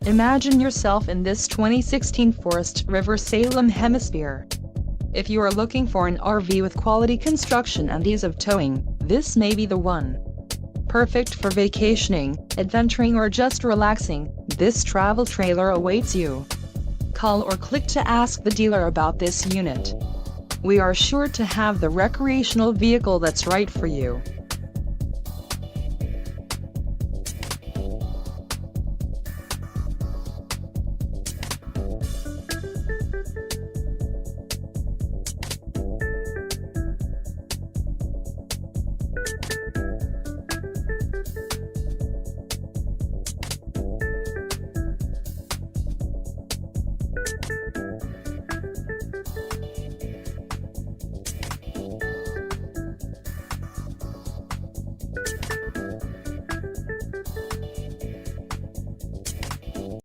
Imagine yourself in this 2016 Forest River SALEM Hemisphere. If you are looking for an RV with quality construction and ease of towing, this may be the one. Perfect for vacationing, adventuring or just relaxing, this travel trailer awaits you. Call or click to ask the dealer about this unit. We are sure to have the recreational vehicle that's right for you.